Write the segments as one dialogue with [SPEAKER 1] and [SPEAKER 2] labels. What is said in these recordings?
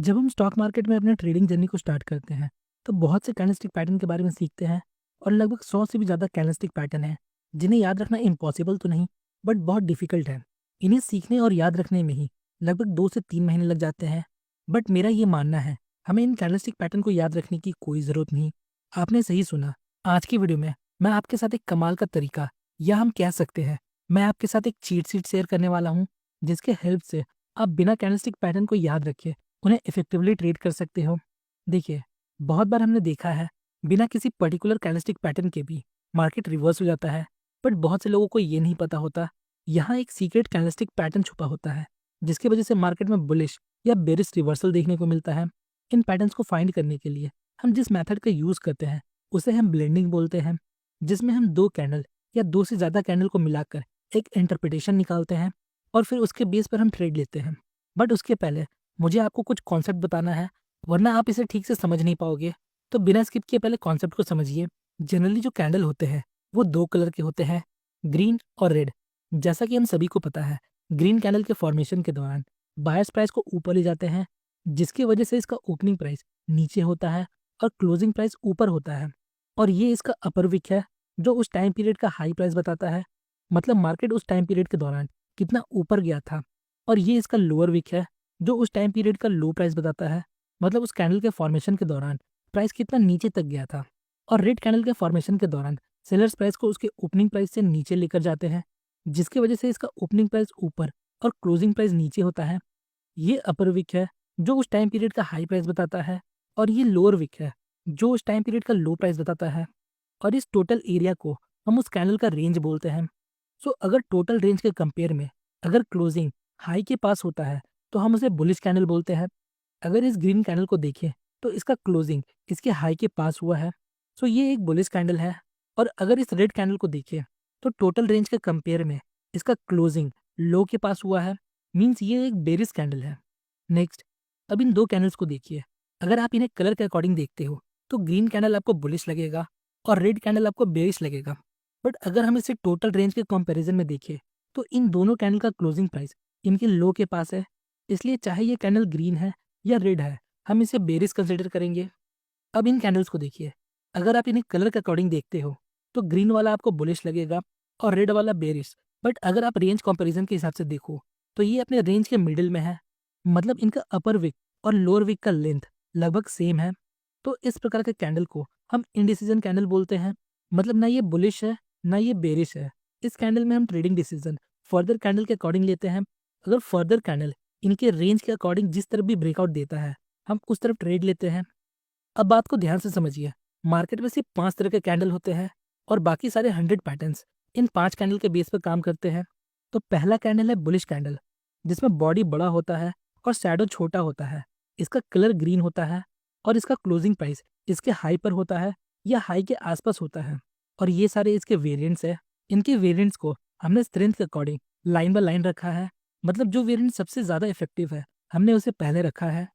[SPEAKER 1] जब हम stock market में अपने ट्रेडिंग जर्नी को स्टार्ट करते हैं तो बहुत से कैंडलस्टिक पैटर्न के बारे में सीखते हैं। और लगभग 100 से भी ज़्यादा कैंडलस्टिक पैटर्न हैं जिन्हें याद रखना इम्पॉसिबल तो नहीं बट बहुत डिफिकल्ट है। इन्हें सीखने और याद रखने में ही लगभग 2 से 3 महीने लग जाते हैं। बट मेरा ये मानना है हमें इन कैंडलस्टिक पैटर्न को याद रखने की कोई ज़रूरत नहीं। आपने सही सुना। आज की वीडियो में मैं आपके साथ एक कमाल का तरीका या हम कह सकते हैं मैं आपके साथ एक चीट शीट शेयर करने वाला हूँ जिसके हेल्प से आप बिना कैंडलस्टिक पैटर्न को याद रखे उन्हें इफेक्टिवली ट्रेड कर सकते हो। देखिए, बहुत बार हमने देखा है बिना किसी पर्टिकुलर कैंडलस्टिक पैटर्न के भी मार्केट रिवर्स हो जाता है। बट बहुत से लोगों को ये नहीं पता होता यहाँ एक सीक्रेट कैंडलस्टिक पैटर्न छुपा होता है जिसकी वजह से मार्केट में बुलिश या बेरिश रिवर्सल देखने को मिलता है। इन पैटर्न्स को फाइंड करने के लिए हम जिस मेथड का यूज़ करते हैं उसे हम ब्लेंडिंग बोलते हैं, जिसमें हम दो कैंडल या दो से ज़्यादा कैंडल को मिलाकर एक इंटरप्रिटेशन निकालते हैं और फिर उसके बेस पर हम ट्रेड लेते हैं। बट उसके पहले मुझे आपको कुछ कॉन्सेप्ट बताना है, वरना आप इसे ठीक से समझ नहीं पाओगे। तो बिना स्किप किए पहले कॉन्सेप्ट को समझिए। जनरली जो कैंडल होते हैं वो दो कलर के होते हैं, ग्रीन और रेड। जैसा कि हम सभी को पता है, ग्रीन कैंडल के फॉर्मेशन के दौरान बायर्स प्राइस को ऊपर ले जाते हैं, जिसकी वजह से इसका ओपनिंग प्राइस नीचे होता है और क्लोजिंग प्राइस ऊपर होता है। और ये इसका अपर विक है जो उस टाइम पीरियड का हाई प्राइस बताता है, मतलब मार्केट उस टाइम पीरियड के दौरान कितना ऊपर गया था। और ये इसका लोअर विक है जो उस टाइम पीरियड का लो प्राइस बताता है, मतलब उस कैंडल के फॉर्मेशन के दौरान प्राइस कितना नीचे तक गया था। और रेड कैंडल के फॉर्मेशन के दौरान सेलर्स प्राइस को उसके ओपनिंग प्राइस से नीचे लेकर जाते हैं, जिसकी वजह से इसका ओपनिंग प्राइस ऊपर और क्लोजिंग प्राइस नीचे होता है। ये अपर विक है जो उस टाइम पीरियड का हाई प्राइस बताता है, और ये लोअर विक है जो उस टाइम पीरियड का लो प्राइस बताता है। और इस टोटल एरिया को हम उस कैंडल का रेंज बोलते हैं। सो अगर टोटल रेंज के कंपेयर में अगर क्लोजिंग हाई के पास होता है तो हम उसे बुलिश कैंडल बोलते हैं। अगर इस ग्रीन कैंडल को देखें तो इसका क्लोजिंग इसके हाई के पास हुआ है, सो ये एक बुलिश कैंडल है। और अगर इस रेड कैंडल को देखें तो टोटल रेंज के कंपेयर में इसका क्लोजिंग लो के पास हुआ है, मीन्स ये एक बेरिश कैंडल है। नेक्स्ट, अब इन दो कैंडल्स को देखिए। अगर आप इन्हें कलर के अकॉर्डिंग देखते हो तो ग्रीन कैंडल आपको बुलिश लगेगा और रेड कैंडल आपको बेरिश लगेगा। बट अगर हम इसे टोटल रेंज के कंपैरिजन में देखें तो इन दोनों कैंडल का क्लोजिंग प्राइस इनके लो के पास है, इसलिए चाहे ये कैंडल ग्रीन है या रेड है, हम इसे बेरिश कंसिडर करेंगे। अब इन कैंडल्स को देखिए। अगर आप इन्हें कलर के अकॉर्डिंग देखते हो तो ग्रीन वाला आपको बुलिश लगेगा और रेड वाला बेरिश। बट अगर आप रेंज कंपैरिजन के हिसाब से देखो तो ये अपने रेंज के मिडिल में है, मतलब इनका अपर विक और लोअर विक का लेंथ लगभग सेम है। तो इस प्रकार के कैंडल को हम इंडिसीजन कैंडल बोलते हैं, मतलब ना ये बुलिश है ना ये बेरिश है। इस कैंडल में हम ट्रेडिंग डिसीजन फर्दर कैंडल के अकॉर्डिंग लेते हैं। अगर फर्दर कैंडल इनके रेंज के अकॉर्डिंग जिस तरफ भी ब्रेकआउट देता है हम उस तरफ ट्रेड लेते हैं। अब बात को ध्यान से समझिए। मार्केट में सिर्फ 5 तरह के कैंडल होते हैं और बाकी सारे 100 पैटर्न्स इन 5 कैंडल के बेस पर काम करते हैं। तो पहला कैंडल है बुलिश कैंडल, जिसमें बॉडी बड़ा होता है और शैडो छोटा होता है। इसका कलर ग्रीन होता है और इसका क्लोजिंग प्राइस इसके हाई पर होता है या हाई के आसपास होता है। और ये सारे इसके वेरिएंट्स है। इनके वेरिएंट्स को हमने स्ट्रेंथ के अकॉर्डिंग लाइन बाय लाइन रखा है, मतलब जो वेरिएंट सबसे ज़्यादा इफेक्टिव है हमने उसे पहले रखा है।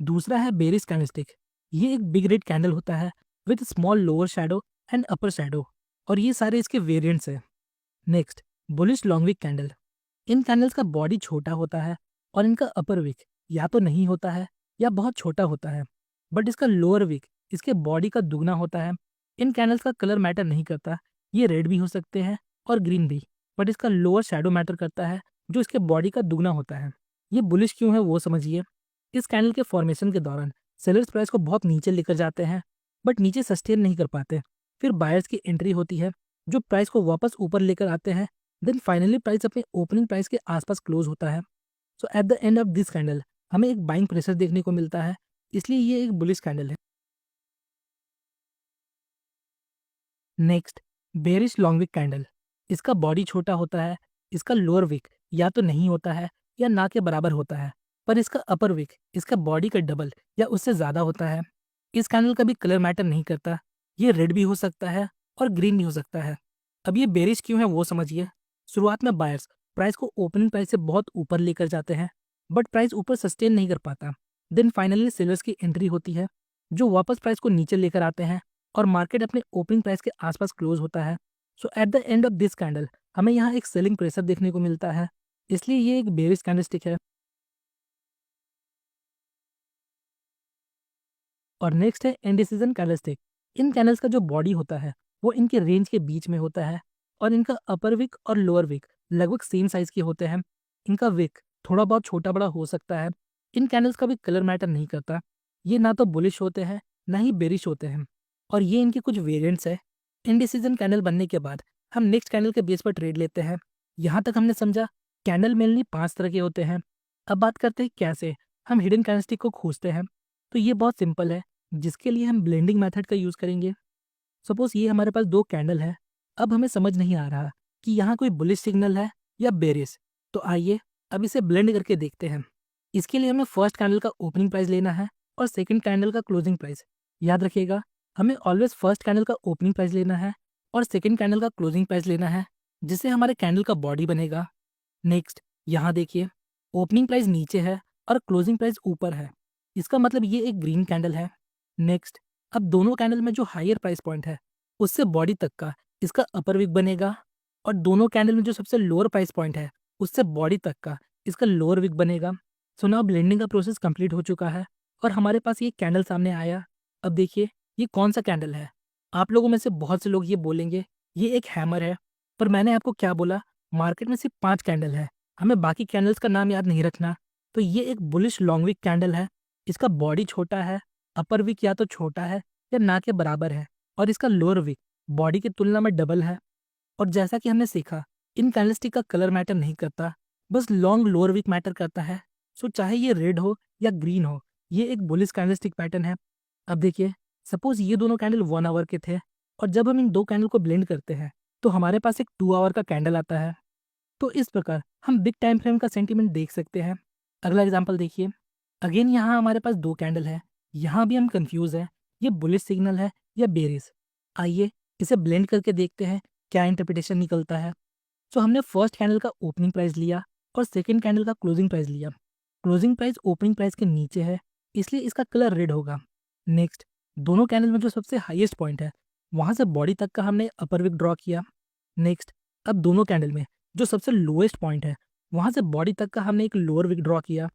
[SPEAKER 1] दूसरा है बेरिश कैंडलस्टिक। ये एक बिग रेड कैंडल होता है with small lower shadow and upper shadow, और ये सारे इसके वेरिएंट्स हैं। Next, bullish long wick candle. इन कैंडल्स का बॉडी छोटा होता है और इनका अपर विक या तो नहीं होता है या बहुत छोटा होता है, बट इसका लोअर विक इसके बॉडी का दुगना होता है। इन कैंडल्स का कलर मैटर नहीं करता, ये रेड भी हो सकते हैं और ग्रीन भी, बट इसका लोअर शैडो मैटर करता है जो इसके बॉडी का दुगना होता है। ये बुलिश क्यों है वो समझिए। इस कैंडल के फॉर्मेशन के दौरान सेलर्स प्राइस को बहुत नीचे लेकर जाते हैं, बट नीचे सस्टेन नहीं कर पाते। फिर बायर्स की एंट्री होती है जो प्राइस को वापस ऊपर लेकर आते हैं। देन फाइनली प्राइस अपने ओपनिंग प्राइस के आसपास क्लोज होता है। So at the end of this candle हमें एक बाइंग प्रेशर देखने को मिलता है, इसलिए ये एक बुलिश कैंडल है। Next, bearish long wick candle. इसका बॉडी छोटा होता है, इसका लोअर विक या तो नहीं होता है या ना के बराबर होता है, पर इसका अपर विक इसका बॉडी का डबल या उससे ज़्यादा होता है। इस कैंडल का भी कलर मैटर नहीं करता, ये रेड भी हो सकता है और ग्रीन भी हो सकता है। अब ये बेरिश क्यों है वो समझिए। शुरुआत में बायर्स प्राइस को ओपनिंग प्राइस से बहुत ऊपर लेकर जाते हैं, बट प्राइस ऊपर सस्टेन नहीं कर पाता। देन फाइनली सेलर्स की एंट्री होती है जो वापस प्राइस को नीचे लेकर आते हैं और मार्केट अपने ओपनिंग प्राइस के आसपास क्लोज होता है। So at the end of this candle हमें यहाँ एक सेलिंग प्रेशर देखने को मिलता है, इसलिए ये एक बेरिश कैंडलस्टिक है। और नेक्स्ट है इंडिसीजन कैंडलस्टिक। इन कैंडल्स का जो बॉडी होता है वो इनके रेंज के बीच में होता है और इनका अपर विक और लोअर विक लगभग सेम साइज के होते हैं। इनका विक थोड़ा बहुत छोटा बड़ा हो सकता है। इन कैंडल्स का भी कलर मैटर नहीं करता। ये ना तो बुलिश होते हैं ना ही बेरिश होते हैं। और ये इनके कुछ वेरिएंट्स है। इनडिसीजन कैंडल बनने के बाद हम नेक्स्ट कैंडल के बेस पर ट्रेड लेते हैं। यहाँ तक हमने समझा कैंडल मेनली 5 तरह के होते हैं। अब बात करते हैं कैसे हम हिडन कैंडलस्टिक को खोजते हैं। तो ये बहुत सिंपल है, जिसके लिए हम ब्लेंडिंग मेथड का यूज़ करेंगे। सपोज ये हमारे पास 2 कैंडल है। अब हमें समझ नहीं आ रहा कि यहाँ कोई बुलिश सिग्नल है या बेरिश। तो आइए अब इसे ब्लेंड करके देखते हैं। इसके लिए हमें फर्स्ट कैंडल का ओपनिंग प्राइस लेना है और सेकंड कैंडल का क्लोजिंग प्राइस। याद रखिएगा, हमें ऑलवेज फर्स्ट कैंडल का ओपनिंग प्राइस लेना है और सेकंड कैंडल का क्लोजिंग प्राइस लेना है, जिससे हमारे कैंडल का बॉडी बनेगा। नेक्स्ट, यहाँ देखिए, ओपनिंग प्राइस नीचे है और क्लोजिंग प्राइस ऊपर है। इसका मतलब ये एक ग्रीन कैंडल है। नेक्स्ट, अब दोनों कैंडल में जो हायर प्राइस पॉइंट है उससे बॉडी तक का इसका अपर विक बनेगा और दोनों कैंडल में जो सबसे लोअर प्राइस पॉइंट है उससे बॉडी तक का इसका लोअर विक बनेगा। सो नाउ ब्लेंडिंग का प्रोसेस कंप्लीट हो चुका है और हमारे पास ये कैंडल सामने आया। अब देखिए ये कौन सा कैंडल है। आप लोगों में से बहुत से लोग ये बोलेंगे ये एक हैमर है, पर मैंने आपको क्या बोला, मार्केट में सिर्फ 5 कैंडल है, हमें बाकी कैंडल्स का नाम याद नहीं रखना। तो ये एक बुलिश लॉन्ग विक कैंडल है। इसका बॉडी छोटा है, अपर विक या तो छोटा है या ना के बराबर है और इसका लोअर विक बॉडी की तुलना में डबल है। और जैसा कि हमने सीखा, इन कैंडलस्टिक का कलर मैटर नहीं करता, बस लॉन्ग लोअर विक मैटर करता है। सो चाहे ये रेड हो या ग्रीन हो, ये एक बुलिश कैंडलस्टिक पैटर्न है। अब देखिए, सपोज ये दोनों कैंडल 1 आवर के थे और जब हम इन 2 कैंडल को ब्लेंड करते हैं तो हमारे पास एक 2 आवर का कैंडल आता है। तो इस प्रकार हम बिग टाइम फ्रेम का सेंटीमेंट देख सकते हैं। अगला एग्जांपल देखिए। अगेन यहाँ हमारे पास 2 कैंडल है। यहाँ भी हम कंफ्यूज है, ये बुलिश सिग्नल है या बेरिश। आइए इसे ब्लेंड करके देखते हैं क्या इंटरप्रिटेशन निकलता है। सो हमने फर्स्ट कैंडल का ओपनिंग प्राइस लिया और सेकेंड कैंडल का क्लोजिंग प्राइस लिया। क्लोजिंग प्राइस ओपनिंग प्राइस के नीचे है, इसलिए इसका कलर रेड होगा। नेक्स्ट, दोनों कैंडल में जो सबसे हाईएस्ट पॉइंट है वहां से बॉडी तक का हमने अपर विक ड्रॉ किया। नेक्स्ट, अब दोनों कैंडल में जो सबसे लोएस्ट पॉइंट है वहां से बॉडी तक का हमने एक लोअर विक ड्रॉ किया।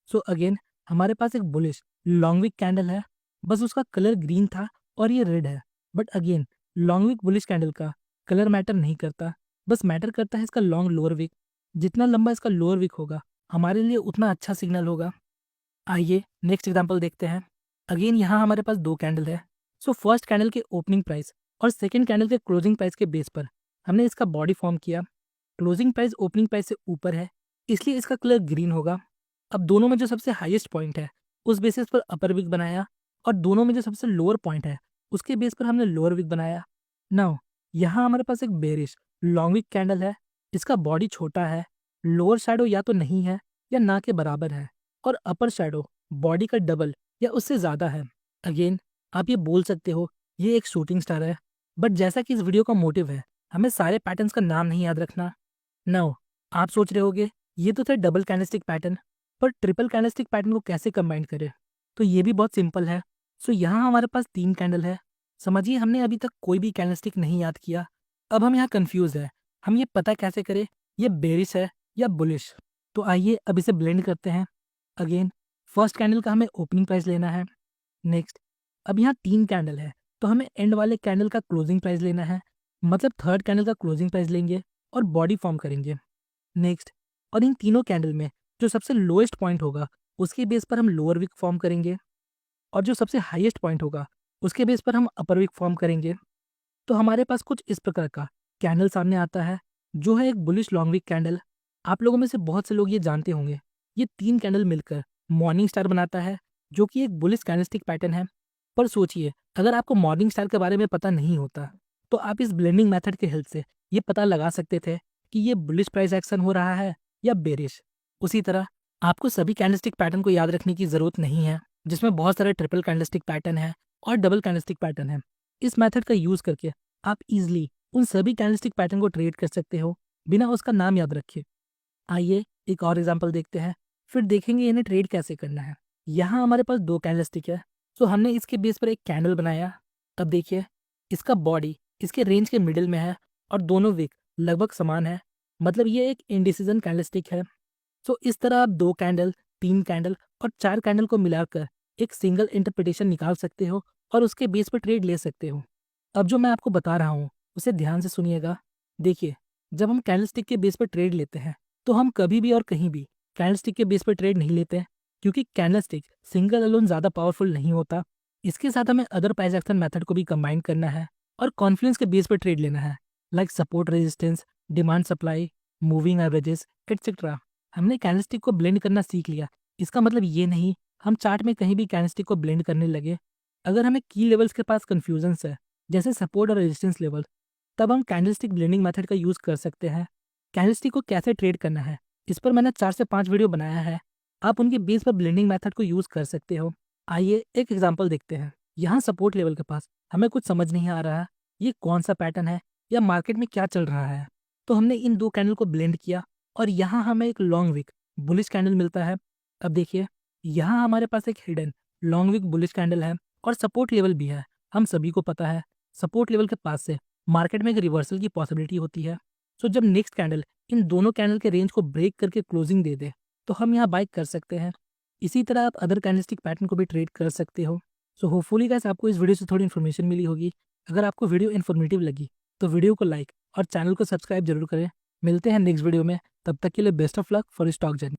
[SPEAKER 1] सो अगेन हमारे पास एक बुलिश लॉन्ग विक कैंडल है, बस उसका कलर ग्रीन था और ये रेड है। But again long wick bullish candle का कलर मैटर नहीं करता, बस मैटर करता है इसका लॉन्ग लोअर विक। जितना लंबा इसका लोअर विक होगा हमारे लिए उतना अच्छा सिग्नल होगा। आइए नेक्स्ट एग्जांपल देखते हैं। अगेन यहाँ हमारे पास 2 कैंडल है। सो फर्स्ट कैंडल के ओपनिंग प्राइस और सेकंड कैंडल के क्लोजिंग प्राइस के बेस पर हमने इसका बॉडी फॉर्म किया। क्लोजिंग प्राइस ओपनिंग प्राइस से ऊपर है, इसलिए इसका कलर ग्रीन होगा। अब दोनों में जो सबसे हाईएस्ट पॉइंट है उस बेसिस पर अपर विक बनाया और दोनों में जो सबसे लोअर पॉइंट है उसके बेस पर हमने लोअर विक बनाया। नाउ यहाँ हमारे पास एक बेरिश लॉन्ग विक कैंडल है। इसका बॉडी छोटा है, लोअर शैडो या तो नहीं है या ना के बराबर है और अपर शैडो बॉडी का डबल या उससे ज़्यादा है। अगेन आप ये बोल सकते हो ये एक शूटिंग स्टार है, बट जैसा कि इस वीडियो का मोटिव है हमें सारे पैटर्न्स का नाम नहीं याद रखना। नाउ आप सोच रहे होगे ये तो थे डबल कैंडलस्टिक पैटर्न, पर ट्रिपल कैंडलस्टिक पैटर्न को कैसे कंबाइन करें। तो ये भी बहुत सिंपल है। सो यहाँ हमारे पास 3 कैंडल है। समझिए हमने अभी तक कोई भी कैंडलस्टिक नहीं याद किया। अब हम यहाँ कंफ्यूज है, हम ये पता कैसे करें ये बेरिश है या बुलिश। तो आइए अब इसे ब्लेंड करते हैं। अगेन फर्स्ट कैंडल का हमें ओपनिंग प्राइस लेना है। नेक्स्ट, अब यहाँ 3 कैंडल है तो हमें एंड वाले कैंडल का क्लोजिंग प्राइस लेना है, मतलब थर्ड कैंडल का क्लोजिंग प्राइस लेंगे और बॉडी फॉर्म करेंगे। नेक्स्ट, और इन तीनों कैंडल में जो सबसे लोएस्ट पॉइंट होगा उसके बेस पर हम लोअर विक फॉर्म करेंगे और जो सबसे हाईएस्ट पॉइंट होगा उसके बेस पर हम अपर विक फॉर्म करेंगे। तो हमारे पास कुछ इस प्रकार का कैंडल सामने आता है, जो है एक बुलिश लॉन्ग विक कैंडल। आप लोगों में से बहुत से लोग ये जानते होंगे, ये 3 कैंडल मिलकर मॉर्निंग स्टार बनाता है, जो कि एक बुलिश कैंडलस्टिक पैटर्न है। पर सोचिए अगर आपको मॉर्निंग स्टार के बारे में पता नहीं होता तो आप इस ब्लेंडिंग मेथड के हेल्प से ये पता लगा सकते थे कि ये बुलिश प्राइस एक्शन हो रहा है या बेरिश। उसी तरह आपको सभी कैंडलस्टिक पैटर्न को याद रखने की जरूरत नहीं है, जिसमें बहुत सारे ट्रिपल कैंडलस्टिक पैटर्न है और डबल कैंडलस्टिक पैटर्न है। इस मेथड का यूज करके आप इजीली उन सभी कैंडलस्टिक पैटर्न को ट्रेड कर सकते हो बिना उसका नाम याद रखे। आइए एक और एग्जांपल देखते हैं, फिर देखेंगे इन्हें ट्रेड कैसे करना है। यहाँ हमारे पास 2 कैंडलस्टिक है, तो हमने इसके बेस पर एक कैंडल बनाया। अब देखिए इसका बॉडी इसके रेंज के मिडिल में है और दोनों विक लगभग समान है, मतलब ये एक इंडिसीजन कैंडलस्टिक है। सो इस तरह आप 2 कैंडल, 3 कैंडल और 4 कैंडल को मिलाकर एक सिंगल इंटरप्रिटेशन निकाल सकते हो और उसके बेस पर ट्रेड ले सकते हो। अब जो मैं आपको बता रहा हूँ उसे ध्यान से सुनिएगा। देखिए, जब हम कैंडलस्टिक के बेस पर ट्रेड लेते हैं तो हम कभी भी और कहीं भी कैंडलस्टिक के बेस पर ट्रेड नहीं लेते हैं, क्योंकि कैंडलस्टिक सिंगल अलोन ज़्यादा पावरफुल नहीं होता। इसके साथ हमें अदर प्राइस एक्शन मेथड को भी कंबाइन करना है और कॉन्फ्लुएंस के बेस पर ट्रेड लेना है, like support resistance, demand supply, moving averages etcetera. हमने कैंडलस्टिक को ब्लेंड करना सीख लिया। इसका मतलब ये नहीं हम चार्ट में कहीं भी कैंडलस्टिक को ब्लेंड करने लगे। अगर हमें की लेवल्स के पास कन्फ्यूजन्स है, जैसे सपोर्ट और रेजिस्टेंस लेवल, तब हम कैंडलस्टिक ब्लेंडिंग मेथड का यूज़ कर सकते हैं। कैंडलस्टिक को कैसे ट्रेड करना है, इस पर मैंने 4 से 5 वीडियो बनाया है। आप उनके बेस पर ब्लेंडिंग मेथड को यूज़ कर सकते हो। आइए एक एग्जांपल देखते हैं। यहाँ सपोर्ट लेवल के पास हमें कुछ समझ नहीं आ रहा है, ये कौन सा पैटर्न है या मार्केट में क्या चल रहा है। तो हमने इन 2 कैंडल को ब्लेंड किया और यहाँ हमें एक लॉन्ग विक बुलिश कैंडल मिलता है। अब देखिए, यहाँ हमारे पास एक hidden long wick bullish candle है और सपोर्ट लेवल भी है। हम सभी को पता है सपोर्ट लेवल के पास से मार्केट में एक रिवर्सल की पॉसिबिलिटी होती है। सो जब नेक्स्ट कैंडल इन दोनों कैंडल के रेंज को ब्रेक करके क्लोजिंग दे दे तो हम यहाँ बाइक कर सकते हैं। इसी तरह आप अदर कैंडलस्टिक पैटर्न को भी ट्रेड कर सकते हो। सो होपफुली गाइस आपको इस वीडियो से थोड़ी इन्फॉर्मेशन मिली होगी। अगर आपको वीडियो इन्फॉर्मेटिव लगी तो वीडियो को लाइक और चैनल को सब्सक्राइब जरूर करें। मिलते हैं नेक्स्ट वीडियो में, तब तक के लिए best of luck for stock journey.